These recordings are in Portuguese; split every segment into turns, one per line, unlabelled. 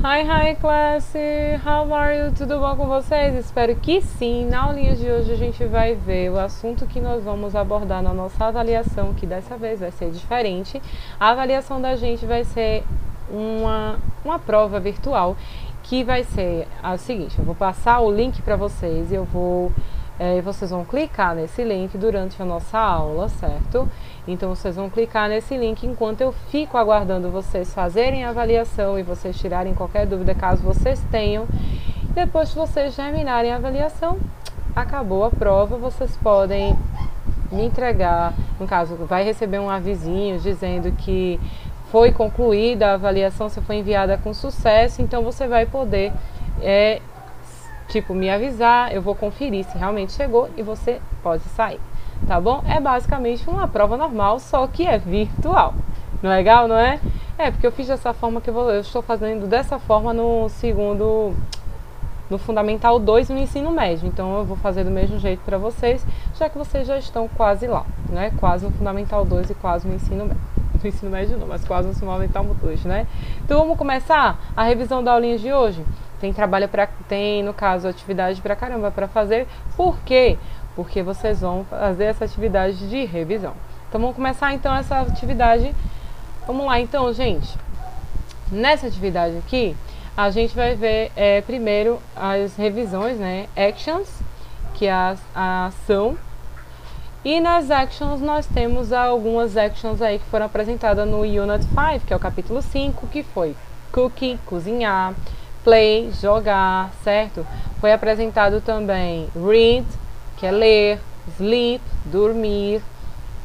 Hi class! How are you? Tudo bom com vocês? Espero que sim. Na aulinha de hoje a gente vai ver o assunto que nós vamos abordar na nossa avaliação, que dessa vez vai ser diferente. A avaliação da gente vai ser uma prova virtual, que vai ser a seguinte: eu vou passar o link para vocês e vocês vão clicar nesse link durante a nossa aula, certo? Então vocês vão clicar nesse link enquanto eu fico aguardando vocês fazerem a avaliação e vocês tirarem qualquer dúvida caso vocês tenham. Depois que vocês terminarem a avaliação, acabou a prova, vocês podem me entregar, no caso, vai receber um avisinho dizendo que foi concluída a avaliação, se foi enviada com sucesso, então você vai poder me avisar, eu vou conferir se realmente chegou e você pode sair, tá bom? É basicamente uma prova normal, só que é virtual. Não é legal, não é? É, porque eu fiz dessa forma que eu estou fazendo dessa forma no Fundamental 2 no ensino médio. Então eu vou fazer do mesmo jeito para vocês, já que vocês já estão quase lá, né? Quase no Fundamental 2 e quase no ensino médio. No ensino médio não, mas quase no Fundamental 2, né? Então vamos começar a revisão da aulinha de hoje. Tem, no caso, atividade pra caramba para fazer. Por quê? Porque vocês vão fazer essa atividade de revisão. Então vamos começar então essa atividade. Vamos lá então, gente. Nessa atividade aqui, a gente vai ver primeiro as revisões, né? Actions, que é a ação. E nas actions nós temos algumas actions aí que foram apresentadas no Unit 5, que é o capítulo 5, que foi cooking, cozinhar, play, jogar, certo? Foi apresentado também read, que é ler, sleep, dormir,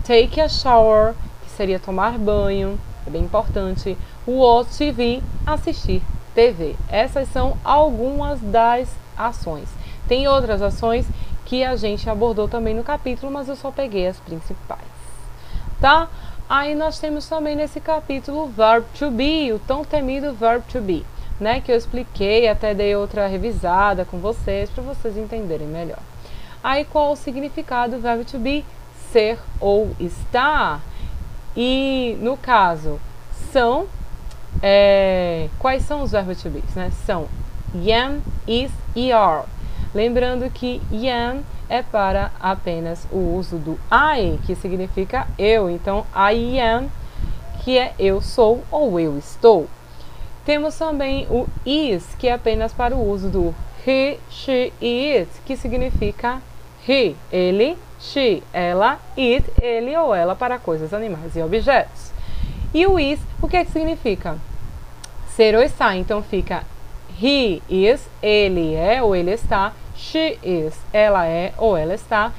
take a shower, que seria tomar banho, é bem importante, watch TV, assistir TV. Essas são algumas das ações. Tem outras ações que a gente abordou também no capítulo, mas eu só peguei as principais, tá? Aí nós temos também nesse capítulo o verb to be, o tão temido verb to be, né, que eu expliquei, até dei outra revisada com vocês, para vocês entenderem melhor. Aí qual o significado do verbo to be? Ser ou estar. E no caso, são, quais são os verbos to be, né? São am, is e are. Lembrando que am é para apenas o uso do I, que significa eu. Então, I am, que é eu sou ou eu estou. Temos também o is, que é apenas para o uso do he, she e it, que significa he, ele, she, ela, it, ele ou ela para coisas, animais e objetos. E o is, o que é que significa? Ser ou estar, então fica he is, ele é ou ele está, she is, ela é ou ela está,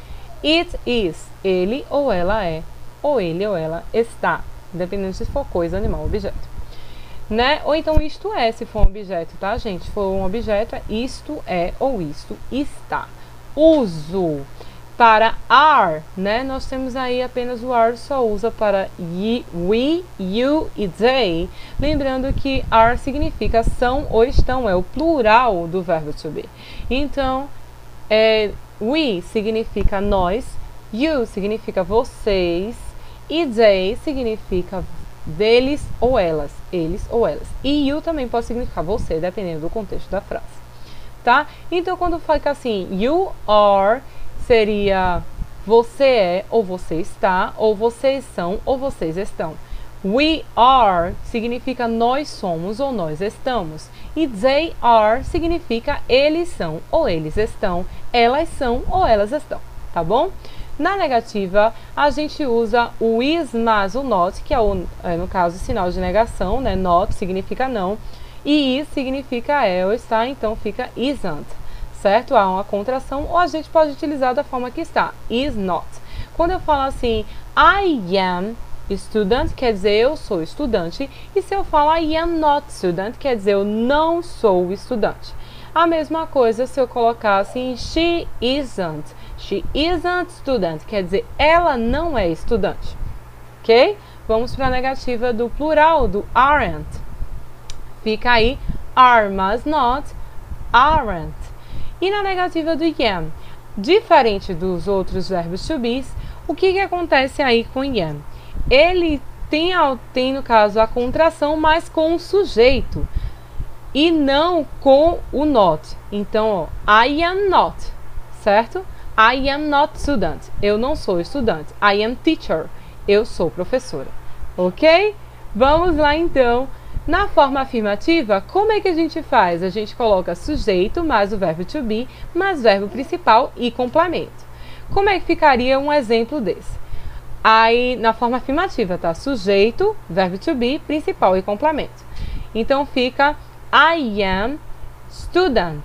it is, ele ou ela é, ou ele ou ela está, independente se for coisa, animal ou objeto. Né? Ou então isto é, se for um objeto, tá, gente? Se for um objeto, é isto é ou isto está. Uso para are, né? Nós temos aí apenas o are, só usa para we, you e they. Lembrando que are significa são ou estão, é o plural do verbo to be. Então, we significa nós, you significa vocês e they significa deles ou elas, eles ou elas. E you também pode significar você, dependendo do contexto da frase, tá? Então, quando fica assim, you are, seria você é ou você está, ou vocês são ou vocês estão. We are significa nós somos ou nós estamos. E they are significa eles são ou eles estão, elas são ou elas estão, tá bom? Na negativa, a gente usa o is mais o not, que é no caso, sinal de negação, né? Not significa não, e is significa é ou está, então fica isn't, certo? Há uma contração, ou a gente pode utilizar da forma que está, is not. Quando eu falo assim, I am student, quer dizer eu sou estudante, e se eu falo I am not student, quer dizer eu não sou estudante. A mesma coisa se eu colocar assim, she isn't student, quer dizer, ela não é estudante, ok? Vamos para a negativa do plural, do aren't. Fica aí, are mas not, aren't. E na negativa do am, diferente dos outros verbos to be, o que acontece aí com am? Ele tem, no caso, a contração, mas com o sujeito. e não com o not. Então, ó, I am not, certo? I am not student. Eu não sou estudante. I am teacher. Eu sou professora. Ok? Vamos lá então. Na forma afirmativa, como é que a gente faz? A gente coloca sujeito mais o verbo to be, mais verbo principal e complemento. Como é que ficaria um exemplo desse? Aí, na forma afirmativa, tá? Sujeito, verbo to be, principal e complemento. Então fica I am student.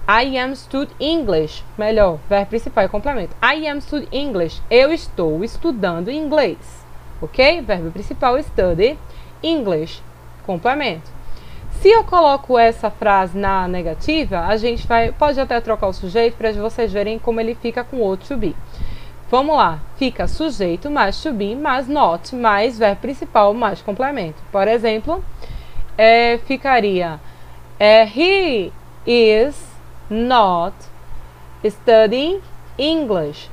I am stud English. Melhor, verbo principal e complemento. I am stud English. Eu estou estudando inglês. Ok? Verbo principal, study English. Complemento. Se eu coloco essa frase na negativa, a gente pode até trocar o sujeito para vocês verem como ele fica com o to be. Vamos lá. Fica sujeito mais to be mais not mais verbo principal mais complemento. Por exemplo, ficaria he is not studying English.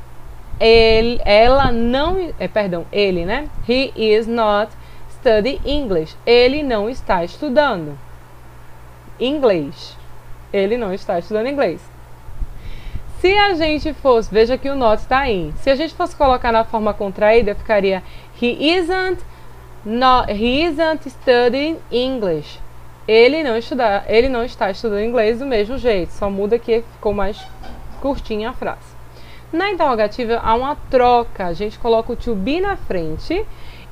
Ele né? He is not studying English. Ele não está estudando inglês. Ele não está estudando inglês. Se a gente fosse, veja que o not está aí. Se a gente fosse colocar na forma contraída, ficaria he isn't studying English. Ele não está estudando inglês do mesmo jeito, só muda que ficou mais curtinha a frase. Na interrogativa há uma troca, a gente coloca o to be na frente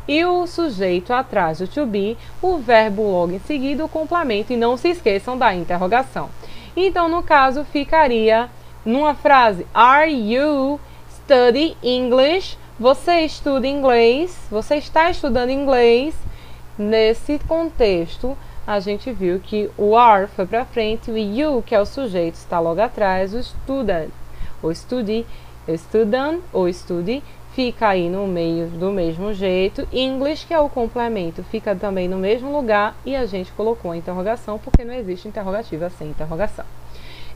e o sujeito atrás do to be, o verbo logo em seguida, o complemento, e não se esqueçam da interrogação. Então, no caso, ficaria numa frase, Are you studying English? Você estuda inglês? Você está estudando inglês? Nesse contexto, a gente viu que o are foi para frente, o you, que é o sujeito, está logo atrás, o student, ou study, student, ou study, fica aí no meio do mesmo jeito. English, que é o complemento, fica também no mesmo lugar, e a gente colocou a interrogação, porque não existe interrogativa sem interrogação.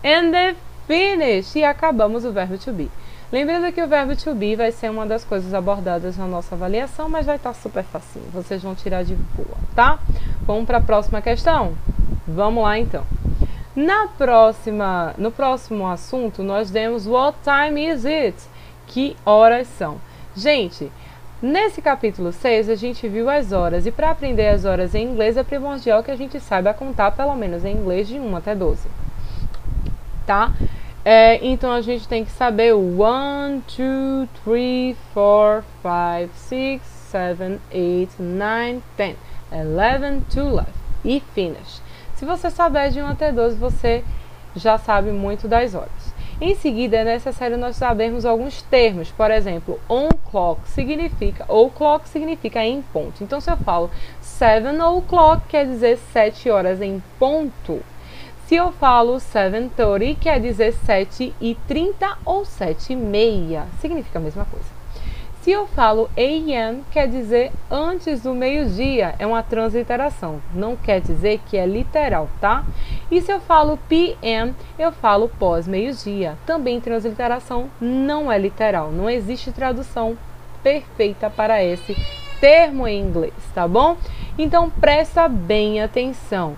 And then finish, e acabamos o verbo to be. Lembrando que o verbo to be vai ser uma das coisas abordadas na nossa avaliação, mas vai estar super facinho, vocês vão tirar de boa, tá? Vamos para a próxima questão? Vamos lá então. No próximo assunto, nós demos What time is it? Que horas são? Gente, nesse capítulo 6 a gente viu as horas, e para aprender as horas em inglês é primordial que a gente saiba contar pelo menos em inglês de 1 até 12, tá? Então a gente tem que saber o 1, 2, 3, 4, 5, 6, 7, 8, 9, 10, 11, 12 e finish. Se você souber de 1 até 12, você já sabe muito das horas. Em seguida, é necessário nós sabermos alguns termos. Por exemplo, on clock significa em ponto. Então, se eu falo 7 o'clock, quer dizer 7 horas em ponto. Se eu falo 7:30, quer dizer 7:30 ou 7:30. Significa a mesma coisa. Se eu falo AM, quer dizer antes do meio-dia. É uma transliteração. Não quer dizer que é literal, tá? E se eu falo PM, eu falo pós-meio-dia. Também transliteração, não é literal. Não existe tradução perfeita para esse termo em inglês, tá bom? Então, presta bem atenção.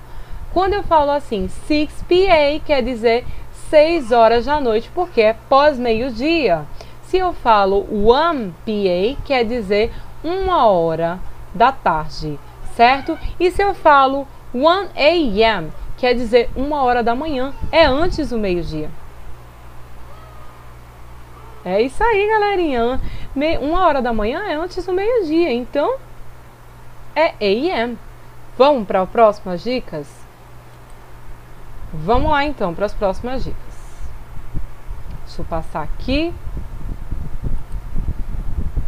Quando eu falo assim, 6 p.m., quer dizer 6 horas da noite, porque é pós-meio-dia. Se eu falo 1 p.m., quer dizer 1 hora da tarde, certo? E se eu falo 1 a.m., quer dizer 1 hora da manhã, é antes do meio-dia. É isso aí, galerinha. 1 hora da manhã é antes do meio-dia, então é a.m. Vamos para as próximas dicas? Vamos lá então para as próximas dicas. Deixa eu passar aqui.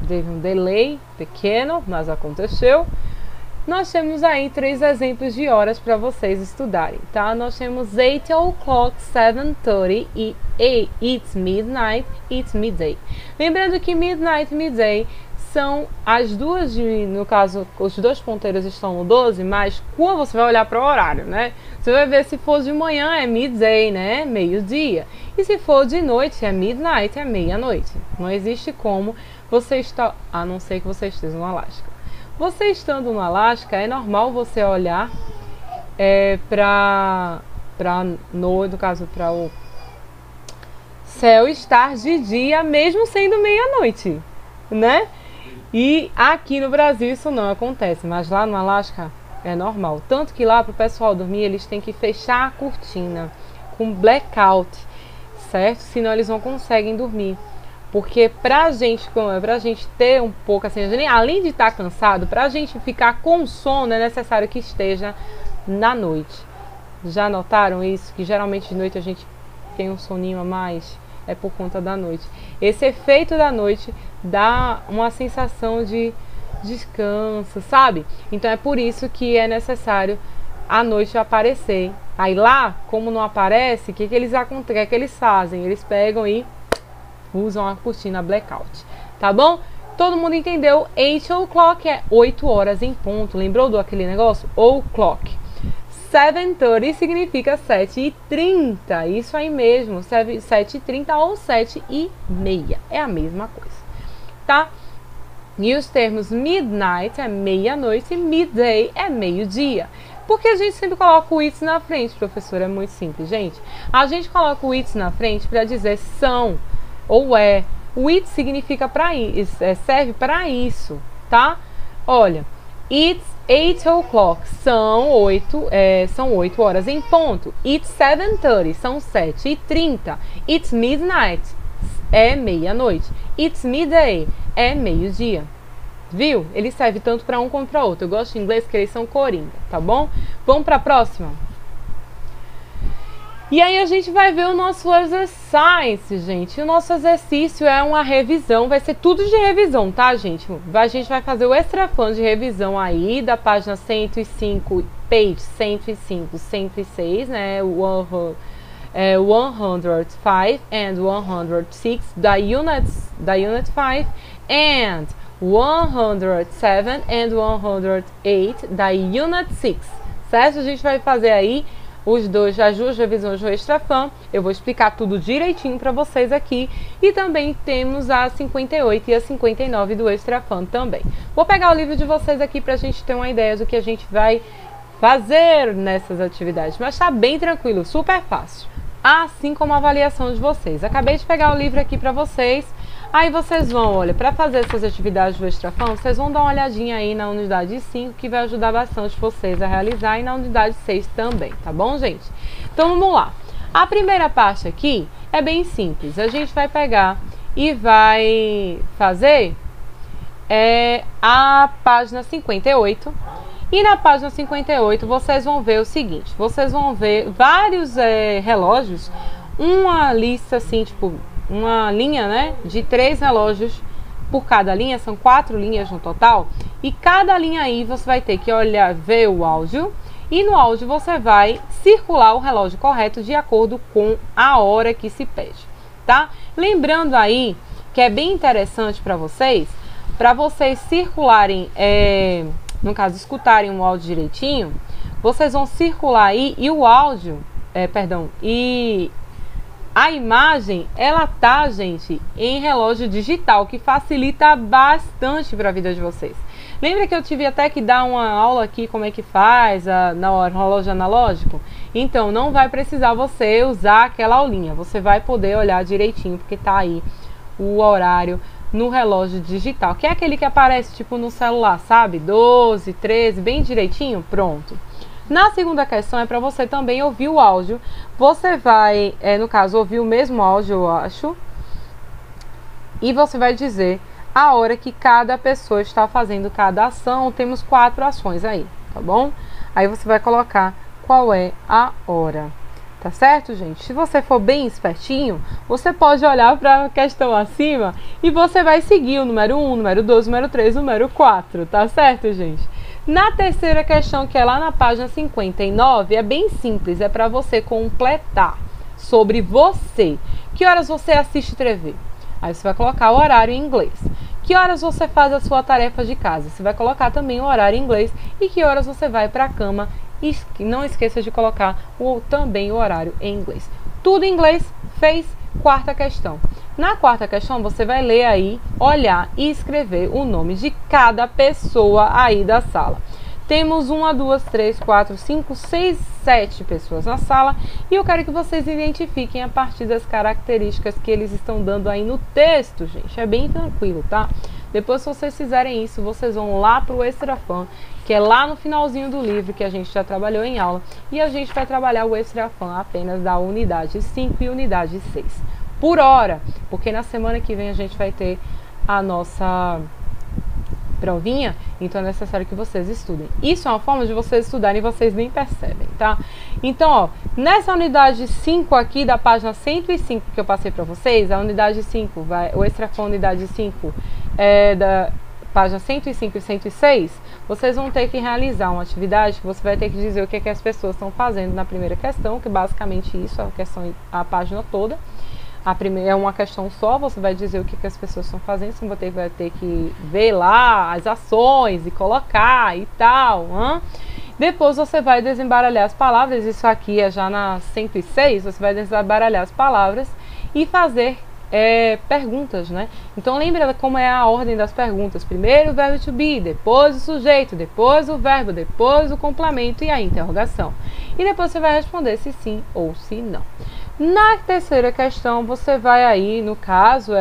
Teve um delay pequeno, mas aconteceu. Nós temos aí 3 exemplos de horas para vocês estudarem, tá? Nós temos 8 o'clock, 7:30 e it's midnight, it's midday. Lembrando que midnight e midday são as duas, no caso, os dois ponteiros estão no 12, mas quando você vai olhar para o horário, né? Você vai ver se for de manhã é midday, né? Meio-dia. E se for de noite é midnight, é meia-noite. Não existe como você estar, a não ser que você esteja no Alasca. Você estando no Alasca, é normal você olhar no caso, para o céu estar de dia, mesmo sendo meia-noite, né? E aqui no Brasil isso não acontece, mas lá no Alasca é normal. Tanto que lá para o pessoal dormir, eles têm que fechar a cortina com blackout, certo? Senão eles não conseguem dormir. Porque pra gente ter um pouco assim, além de estar cansado, pra gente ficar com sono é necessário que esteja na noite. Já notaram isso? Que geralmente de noite a gente tem um soninho a mais? É por conta da noite. Esse efeito da noite dá uma sensação de descanso, sabe? Então é por isso que é necessário à noite aparecer. Aí lá, como não aparece, o que eles fazem? Eles pegam e usam a cortina blackout, tá bom? Todo mundo entendeu? 8 o'clock é 8 horas em ponto. Lembrou do aquele negócio? O'clock. 7:30 significa 7:30. Isso aí mesmo, 7:30 ou 7:30. É a mesma coisa, tá? E os termos midnight é meia-noite e midday é meio-dia. Porque a gente sempre coloca o it's na frente, professor? É muito simples, gente. A gente coloca o it's na frente para dizer são ou é. O it significa serve para isso, tá? Olha, it's 8 o'clock, são 8 horas em ponto. It's 7:30, são 7:30. It's midnight, é meia-noite. It's midday, é meio-dia. Viu? Ele serve tanto para um quanto para outro. Eu gosto de inglês porque eles são coringa, tá bom? Vamos para a próxima? E aí a gente vai ver o nosso exercise, gente. O nosso exercício é uma revisão, vai ser tudo de revisão, tá, gente? A gente vai fazer o extra fun de revisão aí da página 105, page 105, 106, né? 105 and 106 da Unit 5 and 107 and 108 da Unit 6, certo? A gente vai fazer aí as duas revisões do Extra Fun. Eu vou explicar tudo direitinho para vocês aqui. E também temos a 58 e a 59 do Extra Fun também. Vou pegar o livro de vocês aqui para a gente ter uma ideia do que a gente vai fazer nessas atividades. Mas tá bem tranquilo, super fácil. Assim como a avaliação de vocês. Acabei de pegar o livro aqui para vocês. Aí vocês vão, olha, para fazer essas atividades do Extra Fun, vocês vão dar uma olhadinha aí na unidade 5, que vai ajudar bastante vocês a realizar, e na unidade 6 também, tá bom, gente? Então vamos lá. A primeira parte aqui é bem simples. A gente vai pegar e vai fazer a página 58. E na página 58 vocês vão ver o seguinte: vocês vão ver vários relógios, uma lista assim, tipo, uma linha, né, de 3 relógios por cada linha, são 4 linhas no total, e cada linha aí você vai ter que olhar, ver o áudio, e no áudio você vai circular o relógio correto de acordo com a hora que se pede, tá? Lembrando aí que é bem interessante para vocês circularem, no caso, escutarem o áudio direitinho, vocês vão circular aí, e o áudio, e a imagem, ela tá, gente, em relógio digital, que facilita bastante para a vida de vocês. Lembra que eu tive até que dar uma aula aqui como é que faz no relógio analógico? Então, não vai precisar você usar aquela aulinha. Você vai poder olhar direitinho, porque tá aí o horário no relógio digital, que é aquele que aparece tipo no celular, sabe? 12, 13, bem direitinho, pronto. Na segunda questão é para você também ouvir o áudio. Você vai, no caso, ouvir o mesmo áudio, eu acho. E você vai dizer a hora que cada pessoa está fazendo cada ação. Temos 4 ações aí, tá bom? Aí você vai colocar qual é a hora. Tá certo, gente? Se você for bem espertinho, você pode olhar para a questão acima e você vai seguir o número 1, número 2, número 3, número 4. Tá certo, gente? Na terceira questão, que é lá na página 59, é bem simples, é para você completar sobre você. Que horas você assiste TV? Aí você vai colocar o horário em inglês. Que horas você faz a sua tarefa de casa? Você vai colocar também o horário em inglês. E que horas você vai para a cama? E não esqueça de colocar também o horário em inglês. Tudo em inglês, fez. Quarta questão. Na quarta questão, você vai ler aí, olhar e escrever o nome de cada pessoa aí da sala. Temos 1, 2, 3, 4, 5, 6, 7 pessoas na sala e eu quero que vocês identifiquem a partir das características que eles estão dando aí no texto, gente. É bem tranquilo, tá? Depois, se vocês fizerem isso, vocês vão lá para o Extra Fun, que é lá no finalzinho do livro que a gente já trabalhou em aula, e a gente vai trabalhar o Extra Fun apenas da unidade 5 e unidade 6 por hora, porque na semana que vem a gente vai ter a nossa provinha, então é necessário que vocês estudem. Isso é uma forma de vocês estudarem e vocês nem percebem, tá? Então, ó, nessa unidade 5 aqui da página 105 que eu passei para vocês, a unidade 5, o Extra Fun unidade 5 é da página 105 e 106, vocês vão ter que realizar uma atividade que você vai ter que dizer o que, é que as pessoas estão fazendo na primeira questão, que basicamente isso, a página toda. A primeira é uma questão só, você vai dizer o que, que as pessoas estão fazendo, você vai ter que ver lá as ações e colocar e tal. Depois você vai desembaralhar as palavras, isso aqui é já na 106, você vai desembaralhar as palavras e fazer perguntas, né? Então lembra como é a ordem das perguntas. Primeiro o verbo to be, depois o sujeito, depois o verbo, depois o complemento e a interrogação. E depois você vai responder se sim ou se não. Na terceira questão, você vai aí, no caso,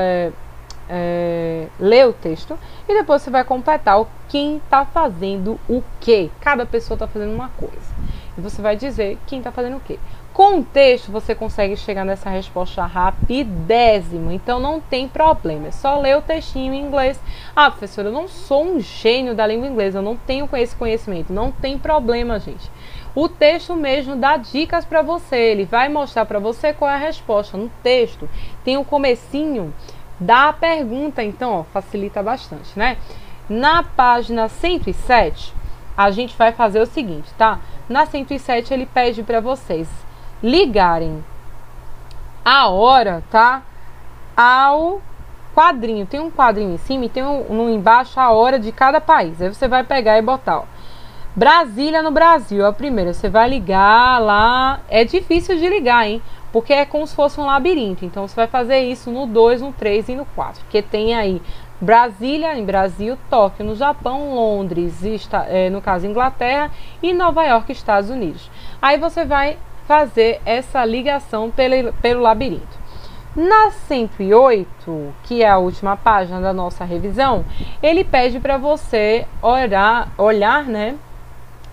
ler o texto e depois você vai completar quem está fazendo o quê. Cada pessoa está fazendo uma coisa. E você vai dizer quem está fazendo o quê. Com o texto, você consegue chegar nessa resposta rapidésimo, então não tem problema. É só ler o textinho em inglês. Ah, professora, eu não sou um gênio da língua inglesa, eu não tenho esse conhecimento. Não tem problema, gente. O texto mesmo dá dicas para você, ele vai mostrar para você qual é a resposta. No texto tem o comecinho da pergunta, então ó, facilita bastante, né? Na página 107, a gente vai fazer o seguinte, tá? Na 107 ele pede para vocês ligarem a hora, tá? Ao quadrinho. Tem um quadrinho em cima e tem um embaixo a hora de cada país. Aí você vai pegar e botar, ó. Brasília no Brasil, a primeira, você vai ligar lá, é difícil de ligar, hein, porque é como se fosse um labirinto, então você vai fazer isso no 2, no 3 e no 4, porque tem aí Brasília em Brasil, Tóquio no Japão, Londres, no caso Inglaterra e Nova York, Estados Unidos. Aí você vai fazer essa ligação pelo labirinto. Na 108, que é a última página da nossa revisão, ele pede para você olhar, né,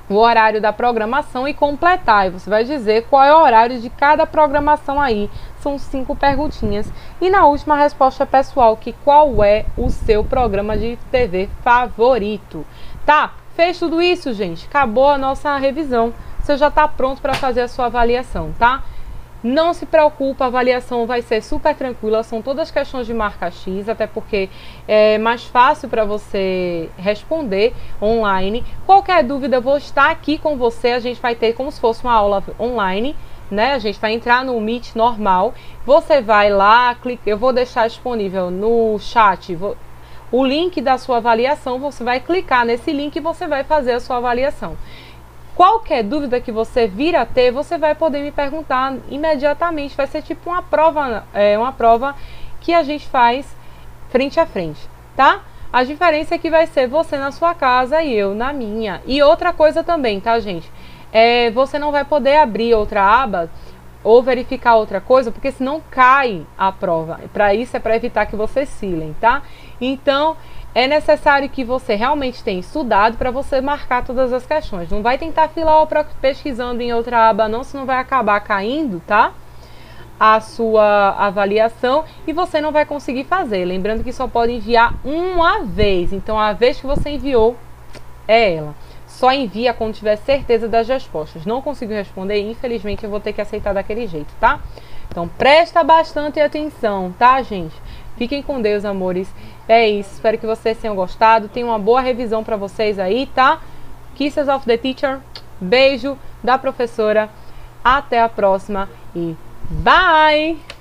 o horário da programação e completar. E você vai dizer qual é o horário de cada programação aí. São 5 perguntinhas. E na última resposta pessoal, que qual é o seu programa de TV favorito. Tá? Fez tudo isso, gente? Acabou a nossa revisão. Você já está pronto para fazer a sua avaliação, tá? Não se preocupa, a avaliação vai ser super tranquila, são todas questões de marca X, até porque é mais fácil para você responder online. Qualquer dúvida, eu vou estar aqui com você, a gente vai ter como se fosse uma aula online, né? A gente vai entrar no Meet normal, você vai lá, clica, eu vou deixar disponível no chat o link da sua avaliação, você vai clicar nesse link e você vai fazer a sua avaliação. Qualquer dúvida que você vir a ter, você vai poder me perguntar imediatamente. Vai ser tipo uma prova que a gente faz frente a frente, tá? A diferença é que vai ser você na sua casa e eu na minha. E outra coisa também, tá, gente? Você não vai poder abrir outra aba ou verificar outra coisa, porque senão cai a prova. Para isso é para evitar que vocês silem, tá? Então é necessário que você realmente tenha estudado para você marcar todas as questões. Não vai tentar filar ou pesquisando em outra aba não, senão vai acabar caindo, tá? A sua avaliação e você não vai conseguir fazer. Lembrando que só pode enviar uma vez. Então a vez que você enviou é ela. Só envia quando tiver certeza das respostas. Não conseguiu responder, infelizmente eu vou ter que aceitar daquele jeito, tá? Então presta bastante atenção, tá, gente? Fiquem com Deus, amores. É isso, espero que vocês tenham gostado. Tenham uma boa revisão para vocês aí, tá? Kisses of the Teacher. Beijo da professora. Até a próxima e bye!